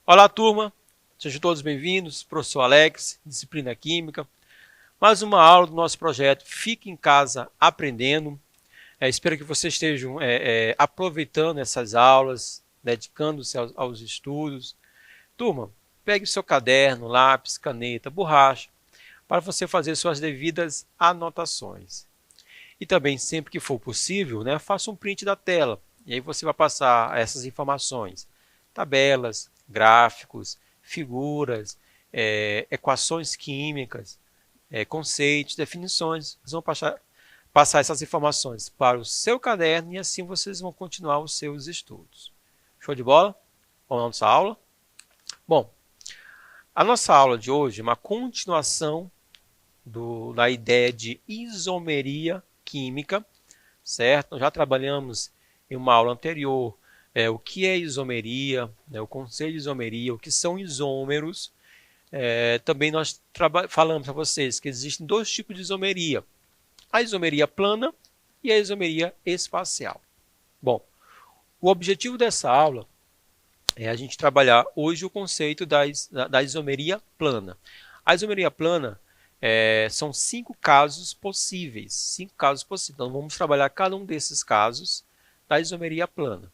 Olá, turma! Sejam todos bem-vindos, professor Alex, disciplina Química. Mais uma aula do nosso projeto Fique em Casa Aprendendo. Espero que vocês estejam aproveitando essas aulas, dedicando-se aos estudos. Turma, pegue seu caderno, lápis, caneta, borracha, para você fazer suas devidas anotações. E também, sempre que for possível, faça um print da tela. E aí você vai passar essas informações, tabelas, gráficos, figuras, equações químicas, conceitos, definições. Vocês vão passar essas informações para o seu caderno e assim vocês vão continuar os seus estudos. Show de bola? Vamos à nossa aula? Bom, a nossa aula de hoje é uma continuação da ideia de isomeria química, certo? Nós já trabalhamos em uma aula anterior o que é isomeria, o conceito de isomeria, o que são isômeros. Também nós falamos para vocês que existem dois tipos de isomeria, a isomeria plana e a isomeria espacial. Bom, o objetivo dessa aula é a gente trabalhar hoje o conceito da isomeria plana. A isomeria plana são 5 casos possíveis. Então, vamos trabalhar cada um desses casos da isomeria plana.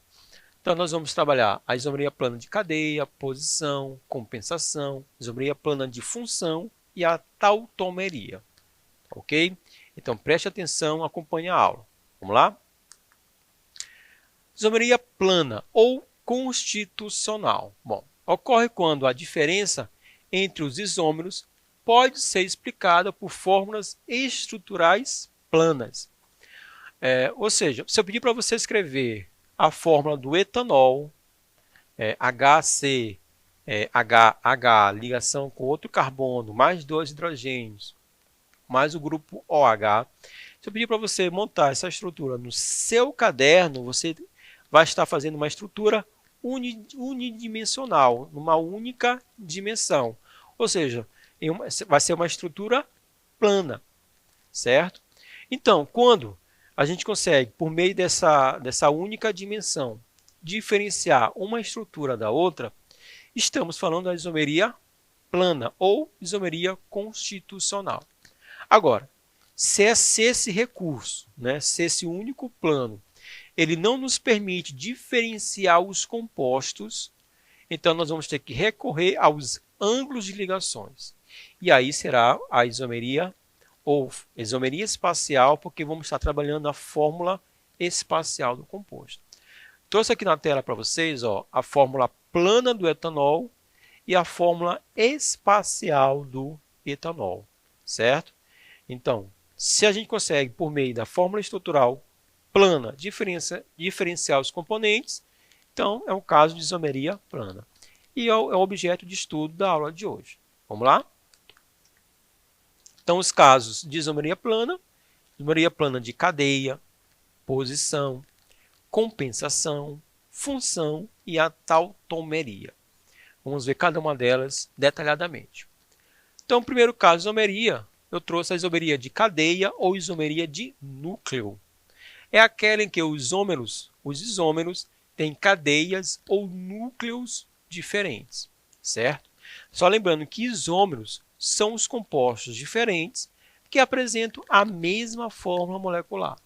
Então, nós vamos trabalhar a isomeria plana de cadeia, posição, compensação, isomeria plana de função e a tautomeria. Ok? Então, preste atenção, acompanhe a aula. Vamos lá? Isomeria plana ou constitucional. Bom, ocorre quando a diferença entre os isômeros pode ser explicada por fórmulas estruturais planas. Ou seja, se eu pedir para você escrever a fórmula do etanol, HC, HH, ligação com outro carbono, mais 2 hidrogênios, mais o grupo OH. Se eu pedir para você montar essa estrutura no seu caderno, você vai estar fazendo uma estrutura unidimensional, numa única dimensão. Ou seja, vai ser uma estrutura plana, certo? Então, quando a gente consegue, por meio dessa única dimensão, diferenciar uma estrutura da outra, estamos falando da isomeria plana ou isomeria constitucional. Agora, se esse recurso, se esse único plano, ele não nos permite diferenciar os compostos, então nós vamos ter que recorrer aos ângulos de ligações. E aí será a isomeria ou isomeria espacial, porque vamos estar trabalhando a fórmula espacial do composto. Trouxe aqui na tela para vocês a fórmula plana do etanol e a fórmula espacial do etanol, certo? Então, se a gente consegue, por meio da fórmula estrutural plana, diferenciar os componentes, então é um caso de isomeria plana. E é o objeto de estudo da aula de hoje. Vamos lá? Então, os casos de isomeria plana de cadeia, posição, compensação, função e a tautomeria. Vamos ver cada uma delas detalhadamente. Então, o primeiro caso de isomeria, eu trouxe a isomeria de cadeia ou isomeria de núcleo. É aquela em que os isômeros têm cadeias ou núcleos diferentes, certo? Só lembrando que isômeros são os compostos diferentes que apresentam a mesma fórmula molecular.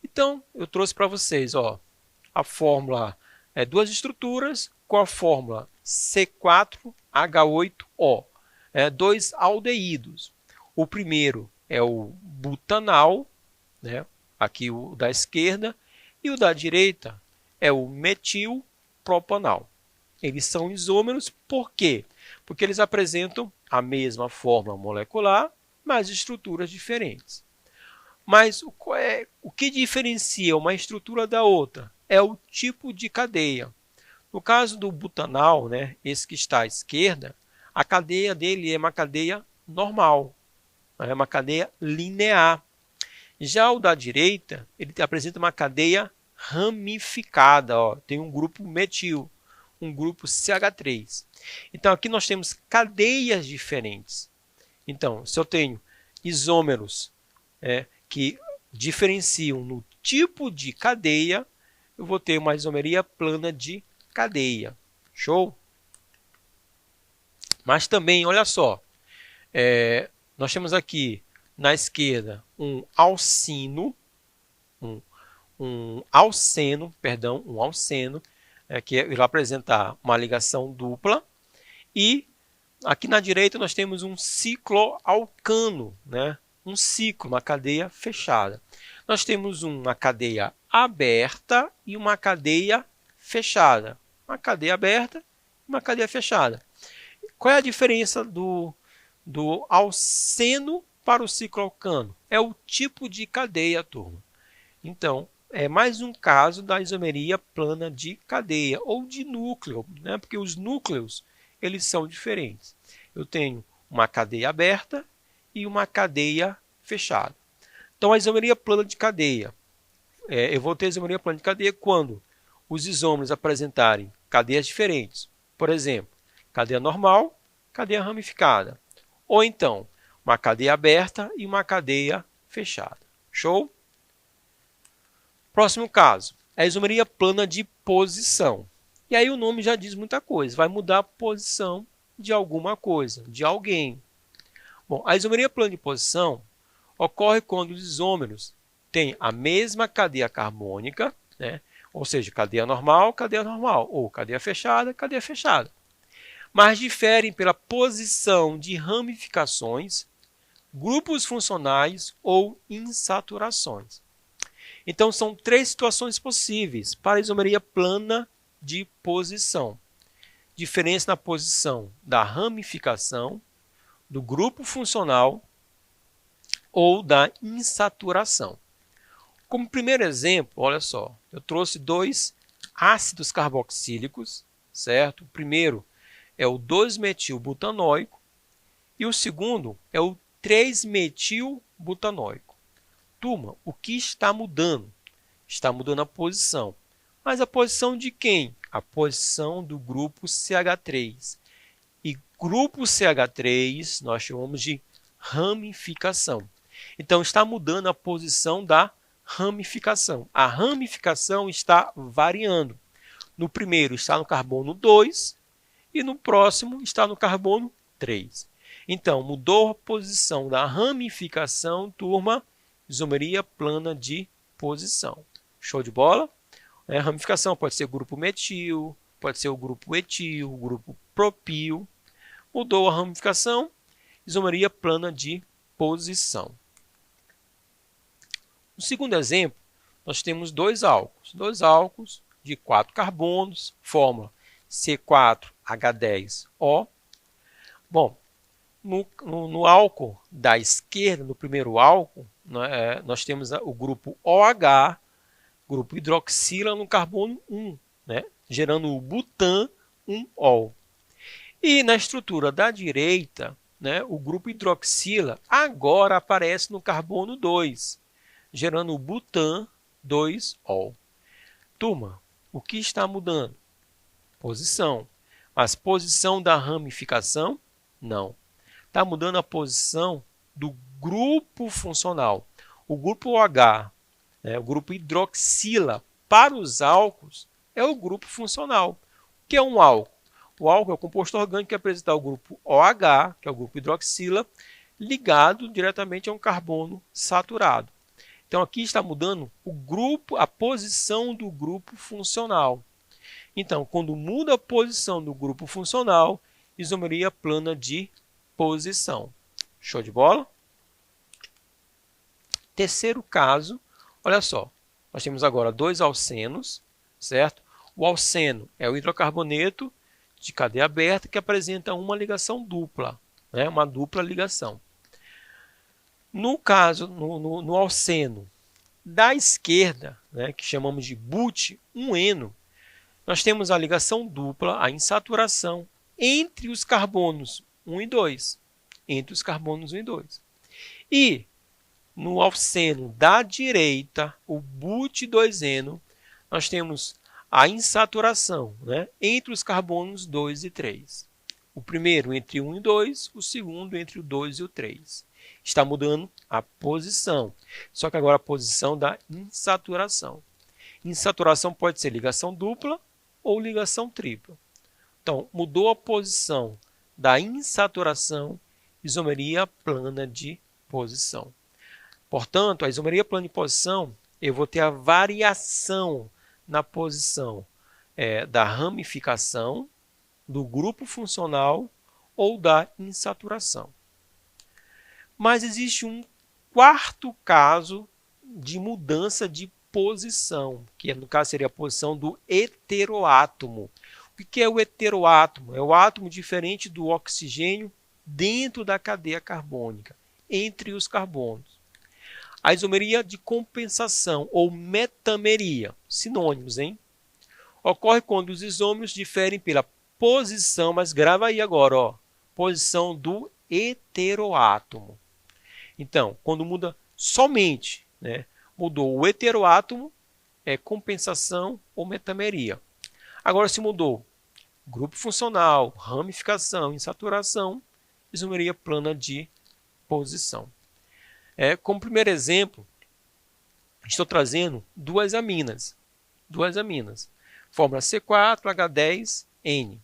Então, eu trouxe para vocês a fórmula, duas estruturas com a fórmula C4H8O, dois aldeídos. O primeiro é o butanal, aqui o da esquerda, e o da direita é o metilpropanal. Eles são isômeros por quê? Porque eles apresentam a mesma fórmula molecular, mas estruturas diferentes. Mas o que diferencia uma estrutura da outra é o tipo de cadeia. No caso do butanal, esse que está à esquerda, a cadeia dele é uma cadeia normal, é uma cadeia linear. Já o da direita, ele apresenta uma cadeia ramificada, tem um grupo metil, um grupo CH3. Então, aqui nós temos cadeias diferentes. Então, se eu tenho isômeros que diferenciam no tipo de cadeia, eu vou ter uma isomeria plana de cadeia. Show? Mas também, olha só, nós temos aqui na esquerda um alceno, um alceno, que irá apresentar uma ligação dupla, e aqui na direita nós temos um cicloalcano, né? Um ciclo, uma cadeia fechada. Nós temos uma cadeia aberta e uma cadeia fechada. Uma cadeia aberta e uma cadeia fechada. Qual é a diferença do alceno para o cicloalcano? É o tipo de cadeia, turma. Então, é mais um caso da isomeria plana de cadeia ou de núcleo, né? Porque os núcleos eles são diferentes. Eu tenho uma cadeia aberta e uma cadeia fechada. Então, a isomeria plana de cadeia. Eu vou ter isomeria plana de cadeia quando os isômeros apresentarem cadeias diferentes. Por exemplo, cadeia normal, cadeia ramificada. Ou então, uma cadeia aberta e uma cadeia fechada. Show? Próximo caso, é a isomeria plana de posição. E aí o nome já diz muita coisa, vai mudar a posição de alguma coisa, de alguém. Bom, a isomeria plana de posição ocorre quando os isômeros têm a mesma cadeia carbônica, né? Ou seja, cadeia normal, ou cadeia fechada, mas diferem pela posição de ramificações, grupos funcionais ou insaturações. Então, são três situações possíveis para a isomeria plana de posição. Diferença na posição da ramificação, do grupo funcional ou da insaturação. Como primeiro exemplo, olha só, eu trouxe dois ácidos carboxílicos, certo? O primeiro é o 2-metilbutanóico e o segundo é o 3-metilbutanóico. Turma, o que está mudando? Está mudando a posição. Mas a posição de quem? A posição do grupo CH3. E grupo CH3 nós chamamos de ramificação. Então, está mudando a posição da ramificação. A ramificação está variando. No primeiro está no carbono 2 e no próximo está no carbono 3. Então, mudou a posição da ramificação, turma, isomeria plana de posição. Show de bola? A ramificação pode ser o grupo metil, pode ser o grupo etil, o grupo propil. Mudou a ramificação, isomeria plana de posição. No segundo exemplo, nós temos dois álcools de 4 carbonos, fórmula C4H10O. Bom, no álcool da esquerda, no primeiro álcool, nós temos o grupo OH, grupo hidroxila no carbono 1, né, gerando o butan 1-ol. E na estrutura da direita, né, o grupo hidroxila agora aparece no carbono 2, gerando o butan 2-ol. Turma, o que está mudando? Posição. Mas posição da ramificação? Não. Está mudando a posição do grupo funcional. O grupo OH, o grupo hidroxila, para os álcools, é o grupo funcional. O que é um álcool? O álcool é o composto orgânico que apresenta o grupo OH, que é o grupo hidroxila, ligado diretamente a um carbono saturado. Então, aqui está mudando a posição do grupo funcional. Então, quando muda a posição do grupo funcional, isomeria plana de posição. Show de bola? Terceiro caso, olha só, nós temos agora dois alcenos, certo? O alceno é o hidrocarboneto de cadeia aberta que apresenta uma ligação dupla, né? Uma dupla ligação. No caso, no alceno da esquerda, né, que chamamos de but-1-eno, nós temos a ligação dupla, a insaturação, entre os carbonos 1 e 2. E no alceno da direita, o but-2-eno, nós temos a insaturação, né, entre os carbonos 2 e 3. O primeiro entre 1 e 2, o segundo entre o 2 e o 3. Está mudando a posição, só que agora a posição da insaturação. Insaturação pode ser ligação dupla ou ligação tripla. Então, mudou a posição da insaturação, isomeria plana de posição. Portanto, a isomeria plana de posição, eu vou ter a variação na posição da ramificação, do grupo funcional ou da insaturação. Mas existe um quarto caso de mudança de posição, que no caso seria a posição do heteroátomo. O que é o heteroátomo? É o átomo diferente do oxigênio dentro da cadeia carbônica, entre os carbonos. A isomeria de compensação ou metameria, sinônimos, hein? Ocorre quando os isômeros diferem pela posição, mas grava aí agora, ó, posição do heteroátomo. Então, quando muda somente, né, mudou o heteroátomo, é compensação ou metameria. Agora, se mudou grupo funcional, ramificação, insaturação, isomeria plana de posição. Como primeiro exemplo, estou trazendo duas aminas. Fórmula C4H10N.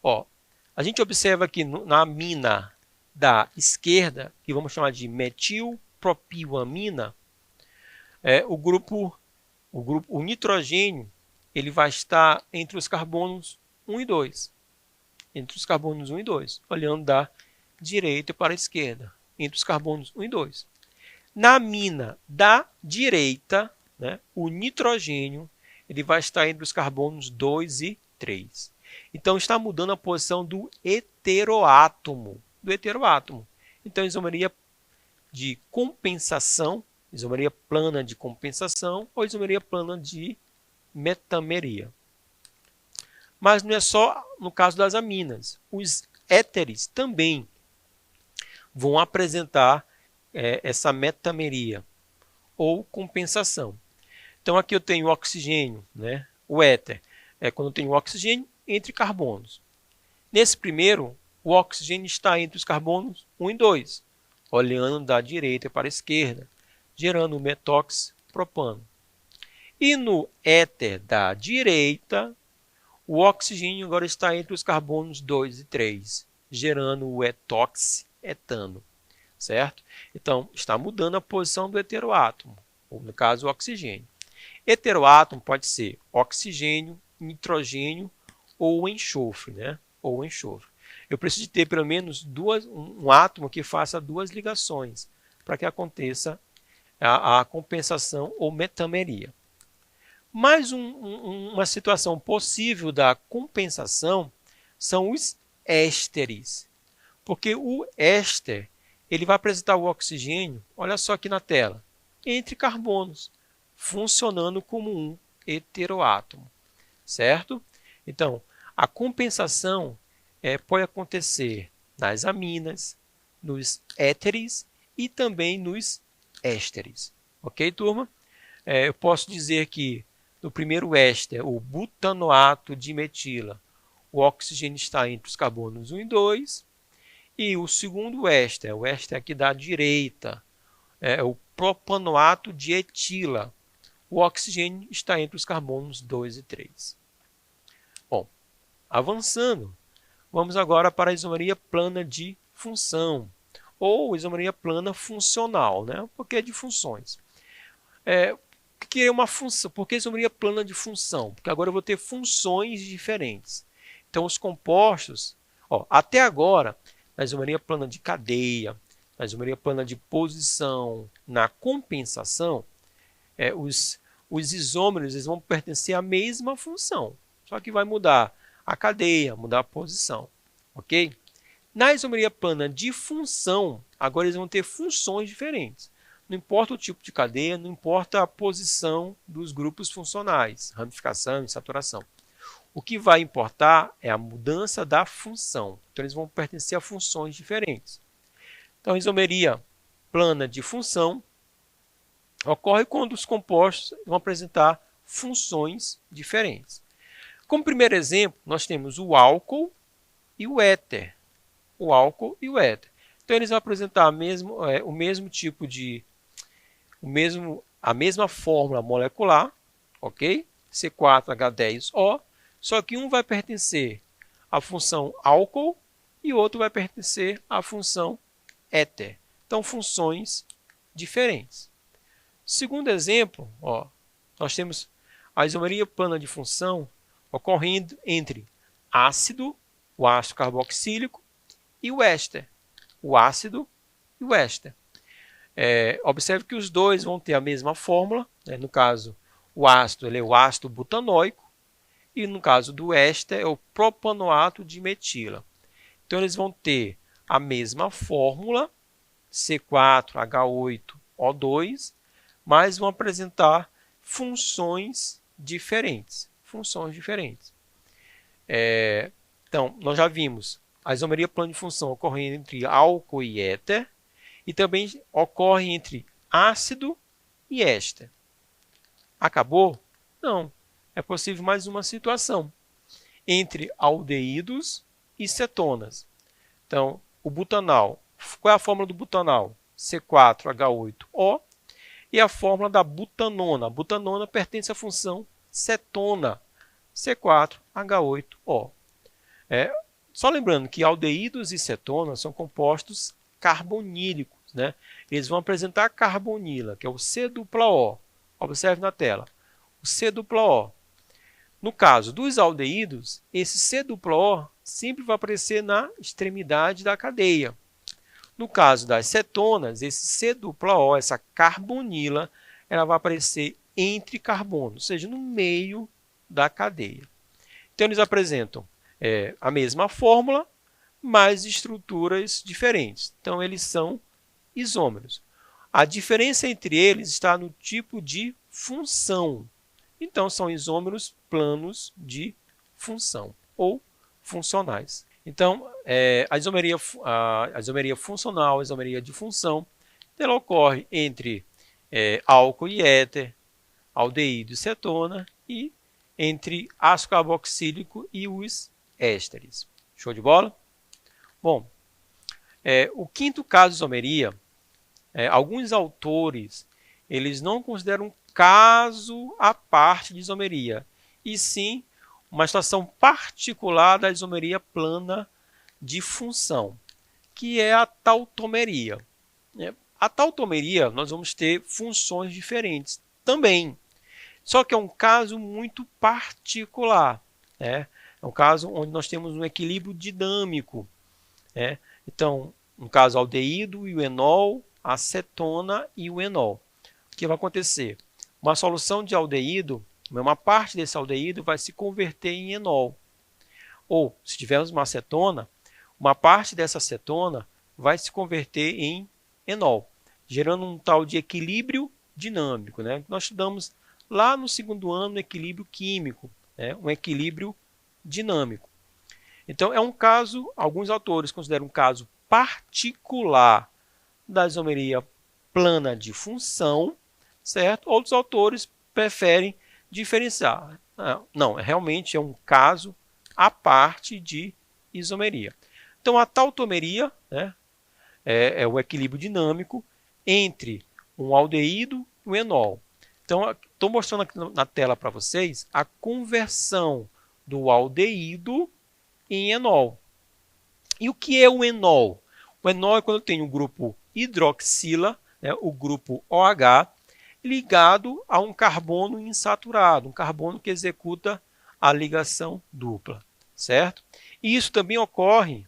Ó, a gente observa aqui na amina da esquerda, que vamos chamar de metilpropilamina, o nitrogênio ele vai estar entre os carbonos 1 e 2. Entre os carbonos 1 e 2, olhando da direita para a esquerda, entre os carbonos 1 e 2. Na amina da direita, né, o nitrogênio ele vai estar entre os carbonos 2 e 3. Então, está mudando a posição do heteroátomo. Então, isomeria de compensação, isomeria plana de compensação ou isomeria plana de metameria. Mas não é só no caso das aminas. Os éteres também vão apresentar essa metameria ou compensação. Então, aqui eu tenho o oxigênio, né? O éter é quando eu tenho o oxigênio entre carbonos. Nesse primeiro, o oxigênio está entre os carbonos 1 e 2, olhando da direita para a esquerda, gerando o metóxipropano. E no éter da direita, o oxigênio agora está entre os carbonos 2 e 3, gerando o etoxetano, certo? Então, está mudando a posição do heteroátomo, ou no caso, o oxigênio. Heteroátomo pode ser oxigênio, nitrogênio ou enxofre, né? Ou enxofre. Eu preciso ter pelo menos um átomo que faça duas ligações para que aconteça a compensação ou metameria. Mais uma situação possível da compensação são os ésteres, porque o éster ele vai apresentar o oxigênio, olha só aqui na tela, entre carbonos, funcionando como um heteroátomo, certo? Então, a compensação pode acontecer nas aminas, nos éteres e também nos ésteres. Ok, turma? Eu posso dizer que no primeiro éster, o butanoato de metila, o oxigênio está entre os carbonos 1 e 2. E o segundo éster, o éster aqui da direita, é o propanoato de etila. O oxigênio está entre os carbonos 2 e 3. Bom, avançando, vamos agora para a isomeria plana de função, ou isomeria plana funcional, né? Porque é de funções. O que é uma função? Por que isomeria plana de função? Porque agora eu vou ter funções diferentes. Então, os compostos, até agora, na isomeria plana de cadeia, na isomeria plana de posição, na compensação, os isômeros eles vão pertencer à mesma função, só que vai mudar a cadeia, mudar a posição, ok? Na isomeria plana de função, agora eles vão ter funções diferentes. Não importa o tipo de cadeia, não importa a posição dos grupos funcionais, ramificação e saturação. O que vai importar é a mudança da função. Então, eles vão pertencer a funções diferentes. Então, a isomeria plana de função ocorre quando os compostos vão apresentar funções diferentes. Como primeiro exemplo, nós temos o álcool e o éter. O álcool e o éter. Então eles vão apresentar o mesmo tipo de a mesma fórmula molecular, ok? C4H10O, só que um vai pertencer à função álcool e o outro vai pertencer à função éter. Então, funções diferentes. Segundo exemplo, nós temos a isomeria plana de função ocorrendo entre ácido, o ácido carboxílico, e o éster, o ácido e o éster. Observe que os dois vão ter a mesma fórmula, né? No caso, o ácido ele é o ácido butanóico e no caso do éster é o propanoato de metila. Então, eles vão ter a mesma fórmula, C4H8O2, mas vão apresentar funções diferentes. Então, nós já vimos a isomeria plana de função ocorrendo entre álcool e éter e também ocorre entre ácido e éster. Acabou? Não. É possível mais uma situação entre aldeídos e cetonas. Então, o butanal. Qual é a fórmula do butanal? C4H8O. E a fórmula da butanona. A butanona pertence à função cetona, C4H8O. Só lembrando que aldeídos e cetonas são compostos carbonílicos, né? Eles vão apresentar carbonila, que é o C-dupla-O. Observe na tela. O C-dupla-O. No caso dos aldeídos, esse C-dupla-O sempre vai aparecer na extremidade da cadeia. No caso das cetonas, esse C-dupla-O, essa carbonila, ela vai aparecer entre carbonos, ou seja, no meio da cadeia. Então, eles apresentam a mesma fórmula, mas estruturas diferentes. Então, eles são isômeros. A diferença entre eles está no tipo de função. Então, são isômeros planos de função ou funcionais. Então, a isomeria funcional, a isomeria de função, ela ocorre entre álcool e éter, aldeído e cetona e entre ácido carboxílico e os ésteres. Show de bola? Bom, o quinto caso de isomeria, alguns autores eles não consideram caso à parte de isomeria, e sim uma situação particular da isomeria plana de função, que é a tautomeria. A tautomeria, nós vamos ter funções diferentes também, só que é um caso muito particular, né? É um caso onde nós temos um equilíbrio dinâmico, né? Então, no caso aldeído e o enol, a cetona e o enol. O que vai acontecer? Uma solução de aldeído, uma parte desse aldeído vai se converter em enol. Ou, se tivermos uma cetona, uma parte dessa cetona vai se converter em enol, gerando um tal de equilíbrio dinâmico, né? Nós estudamos lá no segundo ano equilíbrio químico, né? Um equilíbrio dinâmico. Então, é um caso, alguns autores consideram um caso particular da isomeria plana de função, certo? Outros autores preferem diferenciar. Não, realmente é um caso à parte de isomeria. Então, a tautomeria, né, é o equilíbrio dinâmico entre um aldeído e um enol. Então, estou mostrando aqui na tela para vocês a conversão do aldeído em enol. E o que é o enol? O enol é quando eu tenho um grupo hidroxila, né, o grupo OH, ligado a um carbono insaturado, um carbono que executa a ligação dupla, certo? E isso também ocorre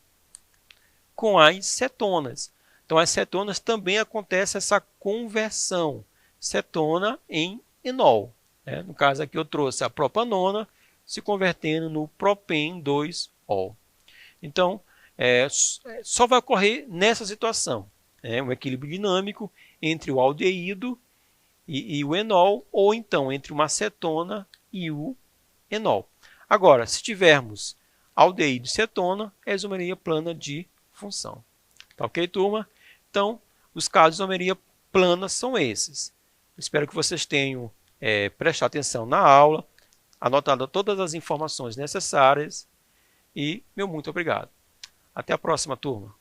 com as cetonas. Então, as cetonas também acontece essa conversão, cetona em enol, né? No caso aqui eu trouxe a propanona se convertendo no propen-2-ol. Então, só vai ocorrer nessa situação, um equilíbrio dinâmico entre o aldeído e o enol, ou então entre uma cetona e o enol. Agora, se tivermos aldeído e cetona, é isomeria plana de função. Tá ok, turma? Então, os casos de isomeria plana são esses. Espero que vocês tenham prestado atenção na aula, anotado todas as informações necessárias e meu muito obrigado. Até a próxima, turma.